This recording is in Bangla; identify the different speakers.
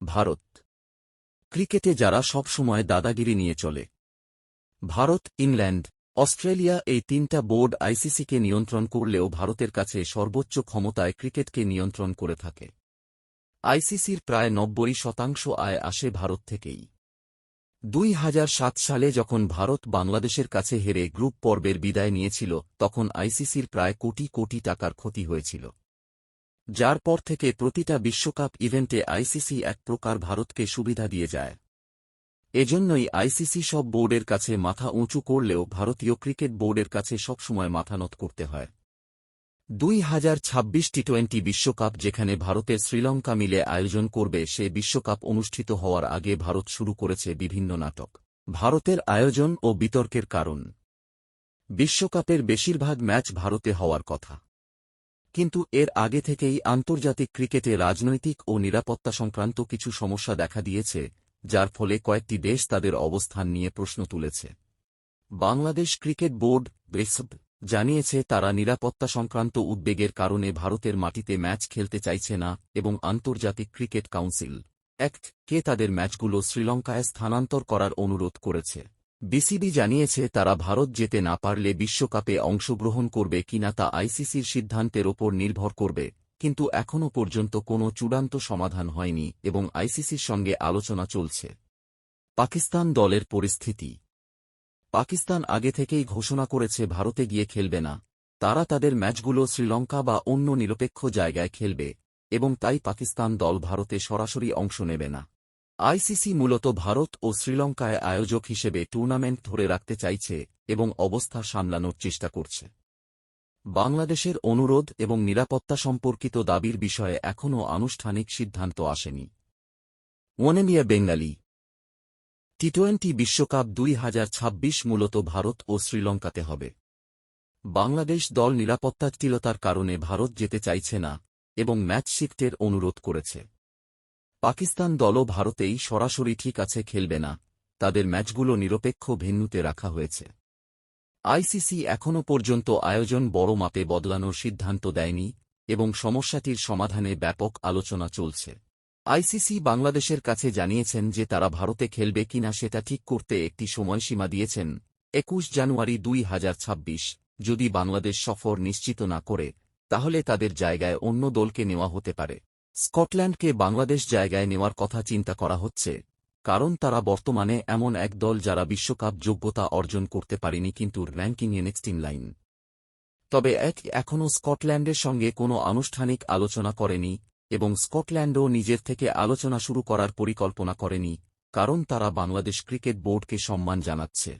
Speaker 1: ভারত ক্রিকেটে যারা সব সময় দাদাগিরি নিয়ে চলে। ভারত, ইংল্যান্ড, অস্ট্রেলিয়া এই তিনটা বোর্ড আইসিসিকে নিয়ন্ত্রণ করলেও ভারতের কাছে সর্বোচ্চ ক্ষমতায় ক্রিকেটকে নিয়ন্ত্রণ করে থাকে। আইসিসির প্রায় ৯০% আয় আসে ভারত থেকেই। ২০০৭ সালে যখন ভারত বাংলাদেশের কাছে হেরে গ্রুপ পর্বের বিদায় নিয়েছিল তখন আইসিসির প্রায় কোটি কোটি টাকার ক্ষতি হয়েছিল, যার পর থেকে প্রতিটা বিশ্বকাপ ইভেন্টে আইসিসি এক প্রকার ভারতকে সুবিধা দিয়ে যায়। এজন্যই আইসিসি সব বোর্ডের কাছে মাথা উঁচু করলেও ভারতীয় ক্রিকেট বোর্ডের কাছে সবসময় মাথা নত করতে হয়। ২০২৬ টি-২০ বিশ্বকাপ যেখানে ভারতের শ্রীলঙ্কা মিলে আয়োজন করবে সে বিশ্বকাপ অনুষ্ঠিত হওয়ার আগে ভারত শুরু করেছে বিভিন্ন নাটক। ভারতের আয়োজন ও বিতর্কের কারণ। বিশ্বকাপের বেশিরভাগ ম্যাচ ভারতে হওয়ার কথা, কিন্তু এর আগে থেকেই আন্তর্জাতিক ক্রিকেটে রাজনৈতিক ও নিরাপত্তা সংক্রান্ত কিছু সমস্যা দেখা দিয়েছে, যার ফলে কয়েকটি দেশ তাদের অবস্থান নিয়ে প্রশ্ন তুলেছে। বাংলাদেশ ক্রিকেট বোর্ড বেসব জানিয়েছে তারা নিরাপত্তা সংক্রান্ত উদ্বেগের কারণে ভারতের মাটিতে ম্যাচ খেলতে চাইছে না এবং আন্তর্জাতিক ক্রিকেট কাউন্সিল কে তাদের ম্যাচগুলো শ্রীলঙ্কায় স্থানান্তর করার অনুরোধ করেছে। বিসিবি জানিয়েছে তারা ভারত যেতে না পারলে বিশ্বকাপে অংশগ্রহণ করবে কিনা তা আইসিসির সিদ্ধান্তের ওপর নির্ভর করবে, কিন্তু এখনও পর্যন্ত কোনো চূড়ান্ত সমাধান হয়নি এবং আইসিসির সঙ্গে আলোচনা চলছে। পাকিস্তান দলের পরিস্থিতি। পাকিস্তান আগে থেকেই ঘোষণা করেছে ভারতে গিয়ে খেলবে না, তারা তাদের ম্যাচগুলো শ্রীলঙ্কা বা অন্য নিরপেক্ষ জায়গায় খেলবে এবং তাই পাকিস্তান দল ভারতে সরাসরি অংশ নেবে না। আইসিসি মূলত ভারত ও শ্রীলঙ্কায় আয়োজক হিসেবে টুর্নামেন্ট ধরে রাখতে চাইছে এবং অবস্থা সামলানোর চেষ্টা করছে। বাংলাদেশের অনুরোধ এবং নিরাপত্তা সম্পর্কিত দাবির বিষয়ে এখনও আনুষ্ঠানিক সিদ্ধান্ত আসেনি। ওয়ানেমিয়া বেঙ্গালি টি-২০ বিশ্বকাপ ২০২৬ মূলত ভারত ও শ্রীলঙ্কাতে হবে। বাংলাদেশ দল নিরাপত্তাজটিলতার কারণে ভারত যেতে চাইছে না এবং ম্যাচ শিফটের অনুরোধ করেছে। পাকিস্তান দলও ভারতেই সরাসরি ঠিক আছে খেলবে না, তাদের ম্যাচগুলো নিরপেক্ষ ভেন্যুতে রাখা হয়েছে। আইসিসি এখনও পর্যন্ত আয়োজন বড় মাপে বদলানোর সিদ্ধান্ত দেয়নি এবং সমস্যাটির সমাধানে ব্যাপক আলোচনা চলছে। আইসিসি বাংলাদেশের কাছে জানিয়েছেন যে তারা ভারতে খেলবে কিনা সেটা ঠিক করতে একটি সময়সীমা দিয়েছেন, ২১ জানুয়ারি ২০২৬। যদি বাংলাদেশ সফর নিশ্চিত না করে তাহলে তাদের জায়গায় অন্য দলকে নেওয়া হতে পারে। স্কটল্যান্ডকে বাংলাদেশ জায়গায় নেওয়ার কথা চিন্তা করা হচ্ছে, কারণ তারা বর্তমানে এমন এক দল যারা বিশ্বকাপ যোগ্যতা অর্জন করতে পারেনি কিন্তু র্যাঙ্কিংয়ে নেক্সট ইন লাইন। তবে এখনও স্কটল্যান্ডের সঙ্গে কোনো আনুষ্ঠানিক আলোচনা করেনি এবং স্কটল্যান্ডও নিজের থেকে আলোচনা শুরু করার পরিকল্পনা করেনি, কারণ তারা বাংলাদেশ ক্রিকেট বোর্ডকে সম্মান জানাচ্ছে।